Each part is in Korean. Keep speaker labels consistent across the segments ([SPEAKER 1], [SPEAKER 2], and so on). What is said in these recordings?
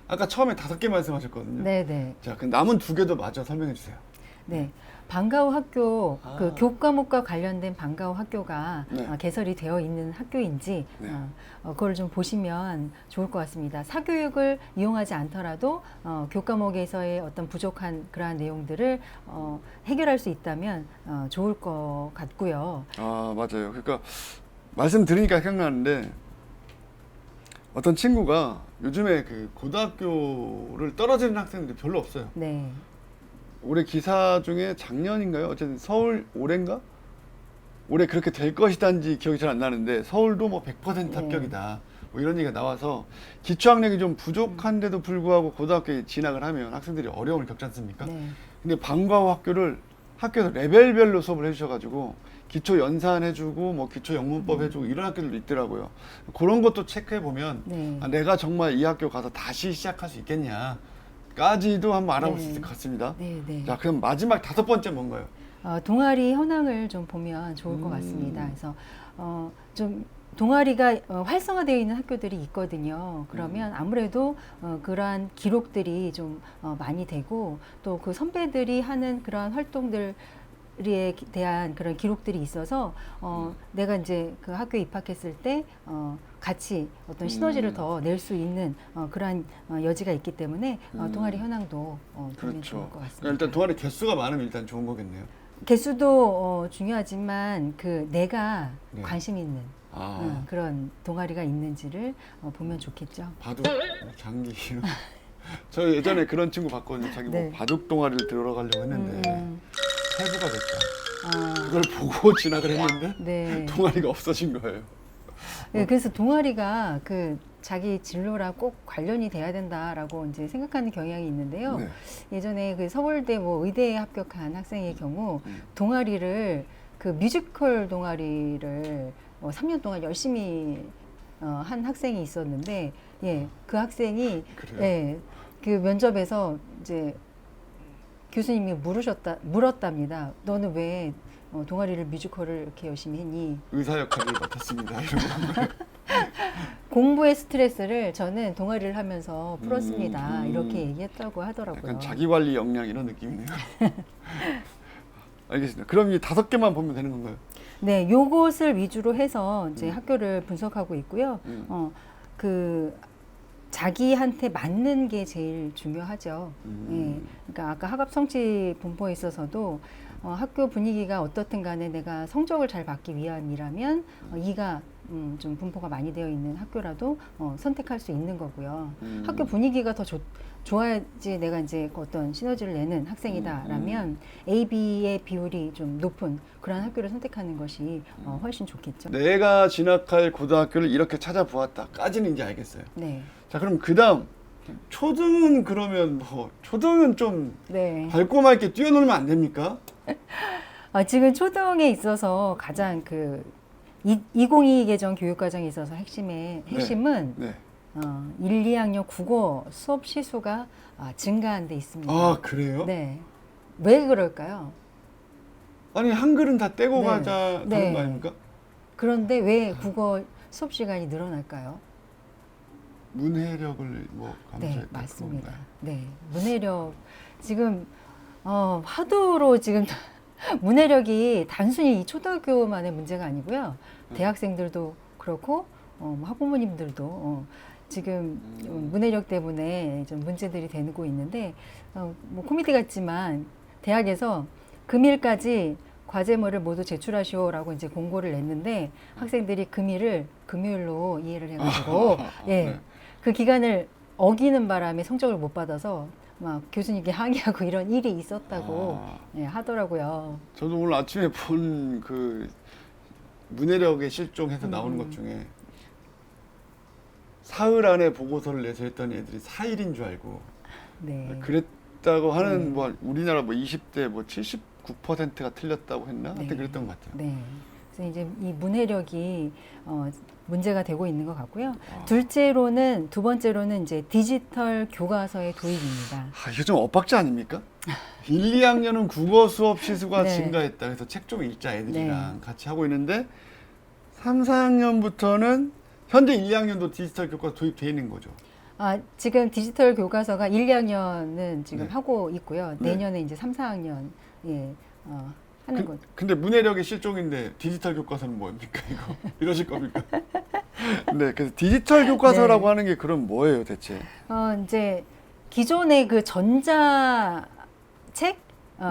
[SPEAKER 1] 아까 처음에 5개 말씀하셨거든요.
[SPEAKER 2] 네네.
[SPEAKER 1] 자, 그 남은 2개도 마저 설명해 주세요.
[SPEAKER 2] 네. 방과후 학교, 그
[SPEAKER 1] 아.
[SPEAKER 2] 교과목과 관련된 방과후 학교가
[SPEAKER 1] 네.
[SPEAKER 2] 개설이 되어 있는 학교인지
[SPEAKER 1] 네.
[SPEAKER 2] 그걸 좀 보시면 좋을 것 같습니다. 사교육을 이용하지 않더라도 교과목에서의 어떤 부족한 그러한 내용들을 해결할 수 있다면 좋을 것 같고요.
[SPEAKER 1] 아, 맞아요. 그러니까 말씀드리니까 생각나는데 어떤 친구가 요즘에 그 고등학교를 떨어지는 학생들이 별로 없어요.
[SPEAKER 2] 네.
[SPEAKER 1] 올해 기사 중에 작년인가요? 어쨌든 서울 올해인가? 올해 그렇게 될 것이단지 기억이 잘 안 나는데 서울도 뭐 100%
[SPEAKER 2] 네.
[SPEAKER 1] 합격이다. 뭐 이런 얘기가 나와서 기초학력이 좀 부족한데도 불구하고 고등학교에 진학을 하면 학생들이 어려움을 겪지 않습니까?
[SPEAKER 2] 네.
[SPEAKER 1] 근데 방과후 학교를 학교에서 레벨별로 수업을 해주셔가지고 기초 연산 해주고 뭐 기초 영문법 해주고 이런 학교들도 있더라고요. 그런 것도 체크해 보면
[SPEAKER 2] 네.
[SPEAKER 1] 아, 내가 정말 이 학교 가서 다시 시작할 수 있겠냐까지도 한번 알아볼 수 있을 것 같습니다.
[SPEAKER 2] 네. 네.
[SPEAKER 1] 자, 그럼 마지막 5번째 뭔가요?
[SPEAKER 2] 동아리 현황을 좀 보면 좋을 것 같습니다. 그래서 좀 동아리가 활성화되어 있는 학교들이 있거든요. 그러면 아무래도 그러한 기록들이 좀 많이 되고 또 그 선배들이 하는 그러한 활동들에 대한 그런 기록들이 있어서 내가 이제 그 학교에 입학했을 때 같이 어떤 시너지를 더 낼 수 있는 그러한 여지가 있기 때문에 동아리 현황도 보면 좋을
[SPEAKER 1] 그렇죠.
[SPEAKER 2] 것 같습니다.
[SPEAKER 1] 그러니까 일단 동아리 개수가 많으면 일단 좋은 거겠네요.
[SPEAKER 2] 개수도 중요하지만 그 내가
[SPEAKER 1] 네.
[SPEAKER 2] 관심 있는
[SPEAKER 1] 아,
[SPEAKER 2] 그런 동아리가 있는지를 보면 좋겠죠.
[SPEAKER 1] 바둑, 장기 이런. 저 예전에 그런 친구 봤거든요. 자기
[SPEAKER 2] 네.
[SPEAKER 1] 뭐 바둑 동아리를 들어가려고 했는데 퇴부가 됐다.
[SPEAKER 2] 아,
[SPEAKER 1] 그걸 보고 진학을 했는데
[SPEAKER 2] 네.
[SPEAKER 1] 동아리가 없어진 거예요.
[SPEAKER 2] 네, 그래서 동아리가 그 자기 진로랑 꼭 관련이 돼야 된다라고 이제 생각하는 경향이 있는데요.
[SPEAKER 1] 네.
[SPEAKER 2] 예전에 그 서울대 뭐 의대에 합격한 학생의 경우 동아리를 그 뮤지컬 동아리를 3년 동안 열심히 한 학생이 있었는데, 예, 그 학생이
[SPEAKER 1] 그래요?
[SPEAKER 2] 예, 그 면접에서 이제 교수님이 물었답니다. 너는 왜 동아리를 뮤지컬을 이렇게 열심히 했니?
[SPEAKER 1] 의사 역할을 맡았습니다. 이런 거.
[SPEAKER 2] 공부의 스트레스를 저는 동아리를 하면서 풀었습니다.
[SPEAKER 1] 음.
[SPEAKER 2] 이렇게 얘기했다고 하더라고요.
[SPEAKER 1] 약간 자기 관리 역량 이런 느낌이네요. 알겠습니다. 그럼 이 5개만 보면 되는 건가요?
[SPEAKER 2] 네, 요것을 위주로 해서 이제 학교를 분석하고 있고요. 그 자기한테 맞는 게 제일 중요하죠. 예, 그러니까 아까 학업 성취 분포에 있어서도 학교 분위기가 어떻든 간에 내가 성적을 잘 받기 위함이라면 이가 좀 분포가 많이 되어 있는 학교라도 선택할 수 있는 거고요. 학교 분위기가 더 좋아야지 내가 이제 어떤 시너지를 내는 학생이다라면 A, B의 비율이 좀 높은 그런 학교를 선택하는 것이 훨씬 좋겠죠.
[SPEAKER 1] 내가 진학할 고등학교를 이렇게 찾아보았다까지는 이제 알겠어요.
[SPEAKER 2] 네.
[SPEAKER 1] 자, 그럼 그 다음 초등은 그러면 뭐 초등은 좀
[SPEAKER 2] 네.
[SPEAKER 1] 밟고 맑게 뛰어놀면 안 됩니까?
[SPEAKER 2] 지금 초등에 있어서 가장 그 2022 개정 교육과정에 있어서 핵심은
[SPEAKER 1] 네.
[SPEAKER 2] 1, 2학년 국어 수업 시수가 증가한 데 있습니다.
[SPEAKER 1] 아, 그래요?
[SPEAKER 2] 네. 왜 그럴까요?
[SPEAKER 1] 아니, 한글은 다 떼고
[SPEAKER 2] 네.
[SPEAKER 1] 가자
[SPEAKER 2] 네.
[SPEAKER 1] 그런 거 아닙니까?
[SPEAKER 2] 그런데 왜 국어 수업 시간이 늘어날까요?
[SPEAKER 1] 문해력을 뭐
[SPEAKER 2] 네,
[SPEAKER 1] 감소했다
[SPEAKER 2] 맞습니다.
[SPEAKER 1] 그런가요?
[SPEAKER 2] 네, 문해력 지금 하도로 지금 문해력이 단순히 이 초등학교만의 문제가 아니고요. 대학생들도 그렇고 뭐 학부모님들도 지금 문해력 때문에 좀 문제들이 되고 있는데 뭐 코미디 같지만 대학에서 금일까지 과제물을 모두 제출하시오라고 이제 공고를 냈는데 학생들이 금일을 금요일로 이해를 해가지고 예,
[SPEAKER 1] 네.
[SPEAKER 2] 그 기간을 어기는 바람에 성적을 못 받아서 막 교수님께 항의하고 이런 일이 있었다고 예, 하더라고요.
[SPEAKER 1] 저도 오늘 아침에 본 그 문해력의 실종해서 나오는 것 중에 사흘 안에 보고서를 내서 했더니 애들이 4일인 줄 알고
[SPEAKER 2] 네.
[SPEAKER 1] 그랬다고 하는 뭐 우리나라 뭐 20대 뭐 79%가 틀렸다고 했나? 하여튼
[SPEAKER 2] 네.
[SPEAKER 1] 그랬던 것 같아요.
[SPEAKER 2] 네. 그래서 이제 이 문해력이 문제가 되고 있는 것 같고요. 두 번째로는 이제 디지털 교과서의 도입입니다.
[SPEAKER 1] 이게 좀 엇박자 아닙니까? 1, 2학년은 국어 수업 시수가
[SPEAKER 2] 네.
[SPEAKER 1] 증가했다. 그래서 책 좀 읽자 애들이랑
[SPEAKER 2] 네.
[SPEAKER 1] 같이 하고 있는데 3, 4학년부터는 현재 1, 2학년도 디지털 교과서 도입되어 있는 거죠.
[SPEAKER 2] 지금 디지털 교과서가 1, 2학년은 지금
[SPEAKER 1] 네.
[SPEAKER 2] 하고 있고요.
[SPEAKER 1] 네.
[SPEAKER 2] 내년에 이제 3, 4학년 하는 거.
[SPEAKER 1] 근데 문해력이 실종인데 디지털 교과서는 뭡니까 이거? 이러실 겁니까? 네, 그래서 디지털 교과서라고
[SPEAKER 2] 네.
[SPEAKER 1] 하는 게 그럼 뭐예요 대체?
[SPEAKER 2] 이제 기존의 그 전자책,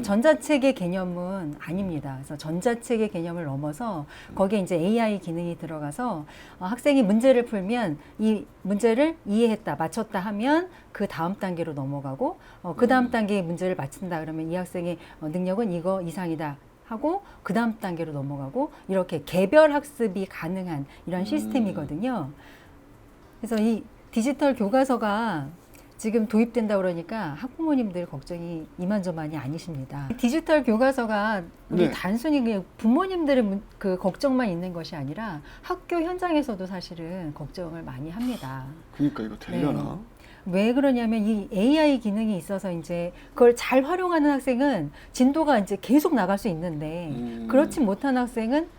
[SPEAKER 2] 전자책의 개념은 아닙니다. 그래서 전자책의 개념을 넘어서 거기에 이제 AI 기능이 들어가서 학생이 문제를 풀면 이 문제를 이해했다, 맞췄다 하면 그 다음 단계로 넘어가고 그 다음 단계의 문제를 맞춘다 그러면 이 학생의 능력은 이거 이상이다 하고 그 다음 단계로 넘어가고 이렇게 개별 학습이 가능한 이런 시스템이거든요. 그래서 이 디지털 교과서가 지금 도입된다 그러니까 학부모님들 걱정이 이만저만이 아니십니다. 디지털 교과서가 우리
[SPEAKER 1] 네.
[SPEAKER 2] 단순히 그냥 부모님들의 그 걱정만 있는 것이 아니라 학교 현장에서도 사실은 걱정을 많이 합니다.
[SPEAKER 1] 그러니까 이거 되려나?
[SPEAKER 2] 왜 그러냐면 이 AI 기능이 있어서 이제 그걸 잘 활용하는 학생은 진도가 이제 계속 나갈 수 있는데 그렇지 못한 학생은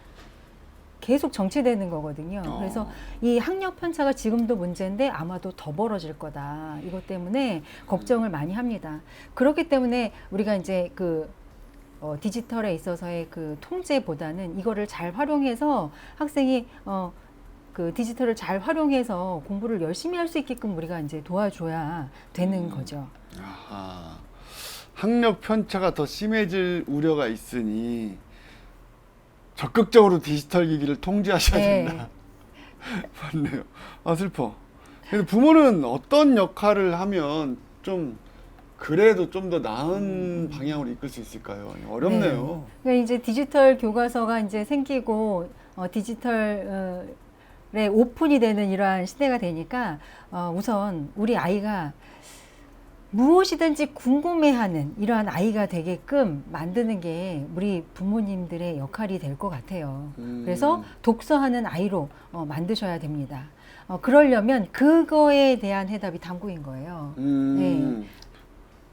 [SPEAKER 2] 계속 정체되는 거거든요. 그래서 이 학력 편차가 지금도 문제인데 아마도 더 벌어질 거다. 이것 때문에 걱정을 많이 합니다. 그렇기 때문에 우리가 이제 그 디지털에 있어서의 그 통제보다는 이거를 잘 활용해서 학생이 그 디지털을 잘 활용해서 공부를 열심히 할 수 있게끔 우리가 이제 도와줘야 되는 거죠.
[SPEAKER 1] 아하. 학력 편차가 더 심해질 우려가 있으니 적극적으로 디지털 기기를 통제하셔야
[SPEAKER 2] 네.
[SPEAKER 1] 된다. 맞네요. 아 슬퍼. 근데 부모는 어떤 역할을 하면 좀 그래도 좀 더 나은 방향으로 이끌 수 있을까요? 어렵네요.
[SPEAKER 2] 그러니까 이제 디지털 교과서가 이제 생기고 디지털에 오픈이 되는 이러한 시대가 되니까 우선 우리 아이가 무엇이든지 궁금해하는 이러한 아이가 되게끔 만드는 게 우리 부모님들의 역할이 될 것 같아요. 그래서 독서하는 아이로 만드셔야 됩니다. 그러려면 그거에 대한 해답이 탐구인 거예요. 네.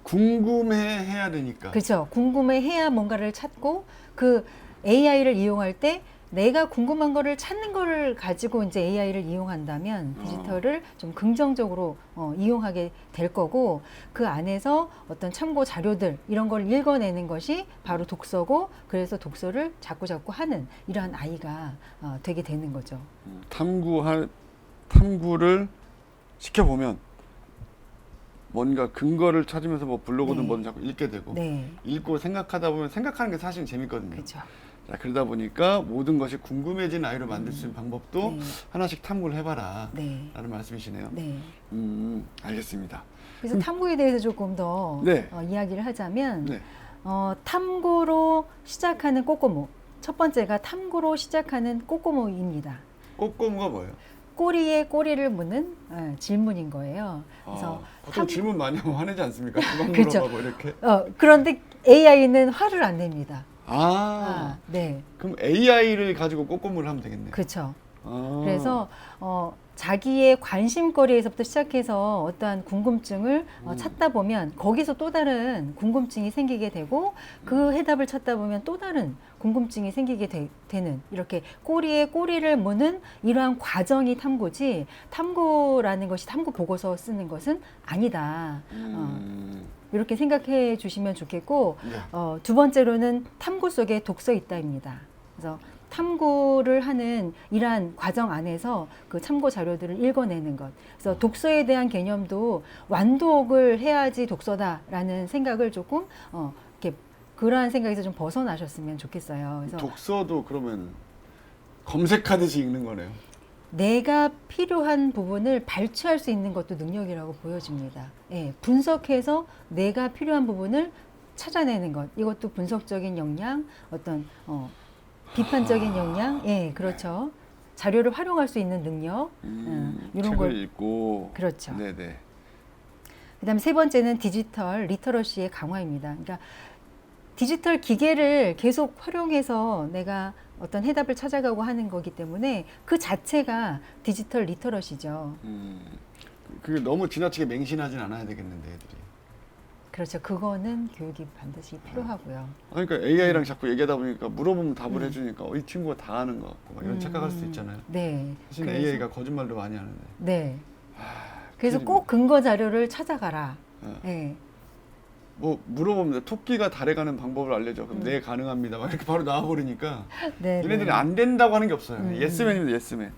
[SPEAKER 1] 궁금해해야 되니까.
[SPEAKER 2] 그렇죠. 궁금해해야 뭔가를 찾고 그 AI를 이용할 때 내가 궁금한 거를 찾는 거를 가지고 이제 AI를 이용한다면 디지털을 좀 긍정적으로 이용하게 될 거고 그 안에서 어떤 참고 자료들 이런 걸 읽어내는 것이 바로 독서고 그래서 독서를 자꾸자꾸 하는 이러한 아이가 되게 되는 거죠.
[SPEAKER 1] 탐구를 시켜보면 뭔가 근거를 찾으면서 뭐 블로그든
[SPEAKER 2] 네.
[SPEAKER 1] 뭐든 자꾸 읽게 되고
[SPEAKER 2] 네.
[SPEAKER 1] 읽고 생각하다 보면 생각하는 게 사실 재밌거든요.
[SPEAKER 2] 그렇죠.
[SPEAKER 1] 자, 그러다 보니까 모든 것이 궁금해진 아이로 만들 수 있는 방법도
[SPEAKER 2] 네.
[SPEAKER 1] 하나씩 탐구를 해봐라
[SPEAKER 2] 네.
[SPEAKER 1] 라는 말씀이시네요.
[SPEAKER 2] 네.
[SPEAKER 1] 알겠습니다.
[SPEAKER 2] 그래서 탐구에 대해서 조금 더
[SPEAKER 1] 네.
[SPEAKER 2] 이야기를 하자면
[SPEAKER 1] 네.
[SPEAKER 2] 탐구로 시작하는 꼬꼬무. 첫 번째가 탐구로 시작하는 꼬꼬무입니다.
[SPEAKER 1] 꼬꼬무가 뭐예요?
[SPEAKER 2] 꼬리에 꼬리를 무는 질문인 거예요. 그래서
[SPEAKER 1] 보통 질문 많이 하면 화내지 않습니까? 그만
[SPEAKER 2] 그렇죠.
[SPEAKER 1] 물어봐고 이렇게.
[SPEAKER 2] 그런데 AI는 화를 안 냅니다. 네.
[SPEAKER 1] 그럼 AI를 가지고 꼬꼬무를 하면 되겠네요.
[SPEAKER 2] 그렇죠. 그래서 자기의 관심거리에서부터 시작해서 어떠한 궁금증을 찾다 보면 거기서 또 다른 궁금증이 생기게 되고 그 해답을 찾다 보면 또 다른 궁금증이 생기게 되는 이렇게 꼬리에 꼬리를 무는 이러한 과정이 탐구지 탐구라는 것이 탐구 보고서 쓰는 것은 아니다. 이렇게 생각해 주시면 좋겠고
[SPEAKER 1] 네.
[SPEAKER 2] 두 번째로는 탐구 속에 독서 있다입니다. 그래서 탐구를 하는 이러한 과정 안에서 그 참고 자료들을 읽어내는 것. 그래서 독서에 대한 개념도 완독을 해야지 독서다라는 생각을 조금 이렇게 그러한 생각에서 좀 벗어나셨으면 좋겠어요. 그래서
[SPEAKER 1] 독서도 그러면 검색하듯이 읽는 거네요.
[SPEAKER 2] 내가 필요한 부분을 발췌할 수 있는 것도 능력이라고 보여집니다. 예, 분석해서 내가 필요한 부분을 찾아내는 것. 이것도 분석적인 역량, 어떤 비판적인 역량, 예, 그렇죠. 자료를 활용할 수 있는 능력, 이런
[SPEAKER 1] 책을
[SPEAKER 2] 걸
[SPEAKER 1] 읽고.
[SPEAKER 2] 그렇죠.
[SPEAKER 1] 네네.
[SPEAKER 2] 그다음에 세 번째는 디지털 리터러시의 강화입니다. 그러니까 디지털 기계를 계속 활용해서 내가 어떤 해답을 찾아가고 하는 거기 때문에 그 자체가 디지털 리터러시죠.
[SPEAKER 1] 그게 너무 지나치게 맹신하진 않아야 되겠는데 애들이.
[SPEAKER 2] 그렇죠. 그거는 교육이 반드시 필요하고요.
[SPEAKER 1] 그러니까 AI랑 자꾸 얘기하다 보니까 물어보면 답을 해주니까 이 친구가 다 아는 것 같고 막 이런 착각할 수도 있잖아요.
[SPEAKER 2] 네.
[SPEAKER 1] 사실
[SPEAKER 2] 그래서-
[SPEAKER 1] AI가 거짓말도 많이 하는데.
[SPEAKER 2] 네. 그래서
[SPEAKER 1] 퀴즈입니다.
[SPEAKER 2] 꼭 근거 자료를 찾아가라.
[SPEAKER 1] 어.
[SPEAKER 2] 네.
[SPEAKER 1] 뭐 물어봅니다. 토끼가 달에 가는 방법을 알려줘. 그럼 네 가능합니다. 막 이렇게 바로 나와버리니까
[SPEAKER 2] 네,
[SPEAKER 1] 얘네들이
[SPEAKER 2] 네.
[SPEAKER 1] 안 된다고 하는 게 없어요. 예스맨입니다. 예스맨.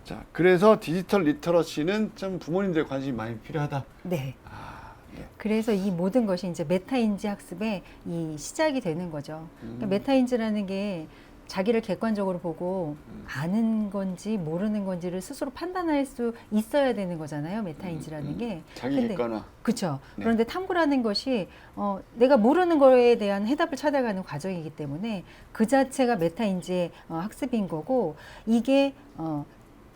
[SPEAKER 1] 자, 그래서 디지털 리터러시는 좀 부모님들의 관심이 많이 필요하다.
[SPEAKER 2] 네.
[SPEAKER 1] 아, 네.
[SPEAKER 2] 그래서 이 모든 것이 이제 메타인지 학습의 이 시작이 되는 거죠. 그러니까 메타인지라는 게 자기를 객관적으로 보고 아는 건지 모르는 건지를 스스로 판단할 수 있어야 되는 거잖아요. 메타인지라는 게.
[SPEAKER 1] 자기
[SPEAKER 2] 근데
[SPEAKER 1] 객관화.
[SPEAKER 2] 그렇죠.
[SPEAKER 1] 네.
[SPEAKER 2] 그런데 탐구라는 것이 내가 모르는 거에 대한 해답을 찾아가는 과정이기 때문에 그 자체가 메타인지의 학습인 거고 이게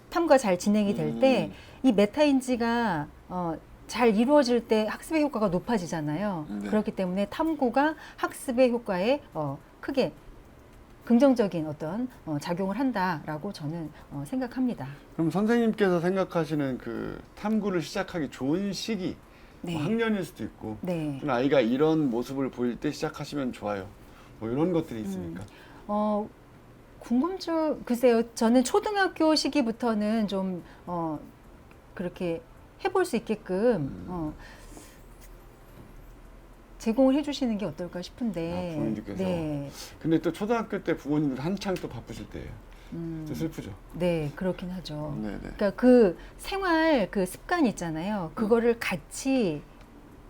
[SPEAKER 2] 탐구가 잘 진행이 될 때 이 메타인지가 잘 이루어질 때 학습의 효과가 높아지잖아요.
[SPEAKER 1] 네.
[SPEAKER 2] 그렇기 때문에 탐구가 학습의 효과에 크게 긍정적인 어떤 작용을 한다라고 저는 생각합니다.
[SPEAKER 1] 그럼 선생님께서 생각하시는 그 탐구를 시작하기 좋은 시기,
[SPEAKER 2] 네.
[SPEAKER 1] 뭐 학년일 수도 있고,
[SPEAKER 2] 네.
[SPEAKER 1] 좀 아이가 이런 모습을 보일 때 시작하시면 좋아요. 뭐 이런 것들이 있습니까?
[SPEAKER 2] 궁금증 글쎄요. 저는 초등학교 시기부터는 좀 그렇게 해볼 수 있게끔 제공을 해주시는 게 어떨까 싶은데.
[SPEAKER 1] 아, 부모님들께서.
[SPEAKER 2] 네.
[SPEAKER 1] 근데 또 초등학교 때 부모님들 한창 또 바쁘실 때예요. 좀 슬프죠.
[SPEAKER 2] 네, 그렇긴 하죠.
[SPEAKER 1] 네네.
[SPEAKER 2] 그러니까 그 생활 그 습관 있잖아요. 그거를 같이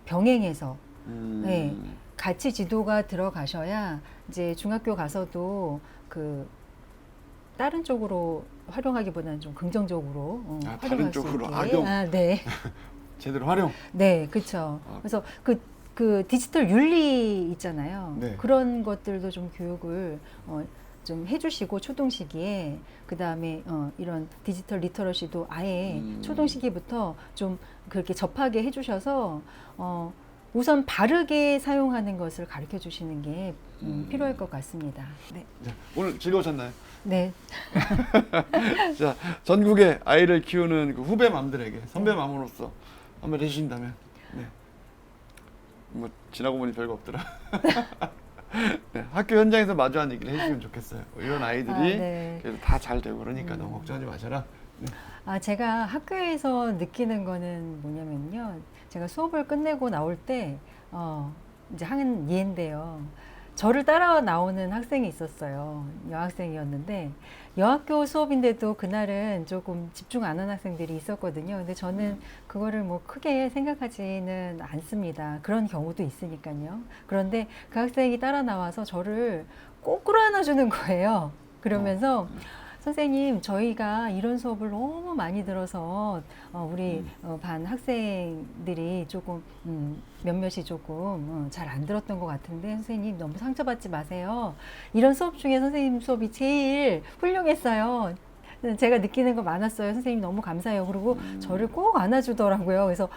[SPEAKER 2] 병행해서 네, 같이 지도가 들어가셔야 이제 중학교 가서도 그 다른 쪽으로 활용하기보다는 좀 긍정적으로
[SPEAKER 1] 다른
[SPEAKER 2] 활용할
[SPEAKER 1] 쪽으로
[SPEAKER 2] 수 있게.
[SPEAKER 1] 악용.
[SPEAKER 2] 네,
[SPEAKER 1] 제대로 활용.
[SPEAKER 2] 네, 그렇죠.
[SPEAKER 1] 아.
[SPEAKER 2] 그래서 그 디지털 윤리 있잖아요.
[SPEAKER 1] 네.
[SPEAKER 2] 그런 것들도 좀 교육을 좀 해주시고 초등 시기에 그 다음에 이런 디지털 리터러시도 아예 초등 시기부터 좀 그렇게 접하게 해주셔서 우선 바르게 사용하는 것을 가르쳐 주시는 게 필요할 것 같습니다. 네.
[SPEAKER 1] 자, 오늘 즐거우셨나요?
[SPEAKER 2] 네.
[SPEAKER 1] 자, 전국의 아이를 키우는 그 후배 맘들에게 선배 맘으로서 한번 해주신다면, 네. 뭐 지나고 보니 별거 없더라. 네, 학교 현장에서 마주한 얘기를 해주시면 좋겠어요. 이런 아이들이
[SPEAKER 2] 네.
[SPEAKER 1] 그래도 다 잘 되고 그러니까 너무 걱정하지 마셔라. 네.
[SPEAKER 2] 제가 학교에서 느끼는 거는 뭐냐면요. 제가 수업을 끝내고 나올 때, 이제 한 예인데요. 저를 따라 나오는 학생이 있었어요. 여학생이었는데, 여학교 수업인데도 그날은 조금 집중 안 한 학생들이 있었거든요. 근데 저는 그거를 뭐 크게 생각하지는 않습니다. 그런 경우도 있으니까요. 그런데 그 학생이 따라 나와서 저를 꼭 끌어안아주는 거예요. 그러면서, 선생님, 저희가 이런 수업을 너무 많이 들어서 우리 반 학생들이 조금 몇몇이 조금 잘 안 들었던 것 같은데 선생님 너무 상처받지 마세요. 이런 수업 중에 선생님 수업이 제일 훌륭했어요. 제가 느끼는 거 많았어요. 선생님 너무 감사해요. 그리고 저를 꼭 안아주더라고요. 그래서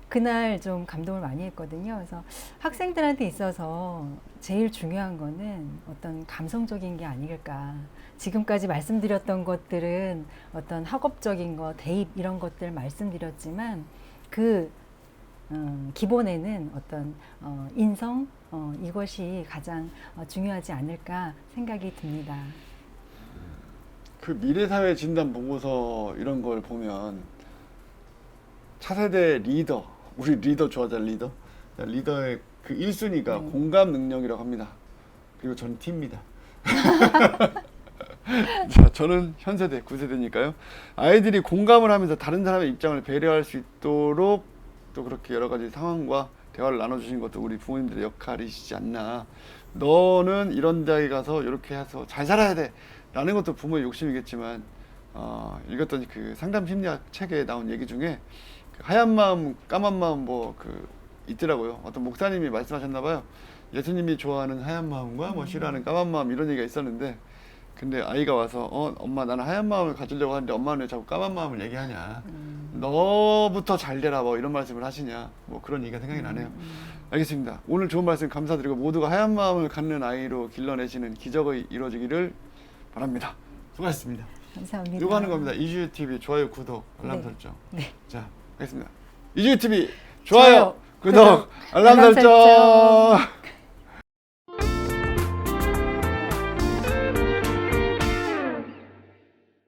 [SPEAKER 2] 그날 좀 감동을 많이 했거든요. 그래서 학생들한테 있어서 제일 중요한 거는 어떤 감성적인 게 아닐까. 지금까지 말씀드렸던 것들은 어떤 학업적인 거, 대입 이런 것들 말씀드렸지만 그 기본에는 어떤 인성 이것이 가장 중요하지 않을까 생각이 듭니다.
[SPEAKER 1] 그 미래사회 진단 보고서 이런 걸 보면 차세대 리더, 우리 리더 좋아하잖아요, 리더. 리더의 그 1순위가 공감 능력이라고 합니다. 그리고 저는 T입니다. 자, 저는 현세대, 9세대니까요. 아이들이 공감을 하면서 다른 사람의 입장을 배려할 수 있도록 또 그렇게 여러 가지 상황과 대화를 나눠주신 것도 우리 부모님들의 역할이시지 않나. 너는 이런 대학에 가서 이렇게 해서 잘 살아야 돼 라는 것도 부모의 욕심이겠지만 읽었던 그 상담 심리학 책에 나온 얘기 중에 그 하얀 마음, 까만 마음 뭐 그 있더라고요. 어떤 목사님이 말씀하셨나 봐요. 예수님이 좋아하는 하얀 마음과 뭐 싫어하는 까만 마음 이런 얘기가 있었는데 근데 아이가 와서 엄마 나는 하얀 마음을 가지려고 하는데 엄마는 왜 자꾸 까만 마음을 얘기하냐. 너부터 잘 되라 뭐 이런 말씀을 하시냐. 뭐 그런 얘기가 생각이 나네요. 알겠습니다. 오늘 좋은 말씀 감사드리고 모두가 하얀 마음을 갖는 아이로 길러내시는 기적이 이루어지기를 바랍니다. 수고하셨습니다.
[SPEAKER 2] 감사합니다.
[SPEAKER 1] 이거 하는 겁니다. 이주유TV 좋아요, 구독, 알람
[SPEAKER 2] 네.
[SPEAKER 1] 설정.
[SPEAKER 2] 네.
[SPEAKER 1] 자, 하겠습니다. 이주유TV 좋아요,
[SPEAKER 2] 좋아요,
[SPEAKER 1] 구독, 알람
[SPEAKER 2] 알람
[SPEAKER 1] 설정.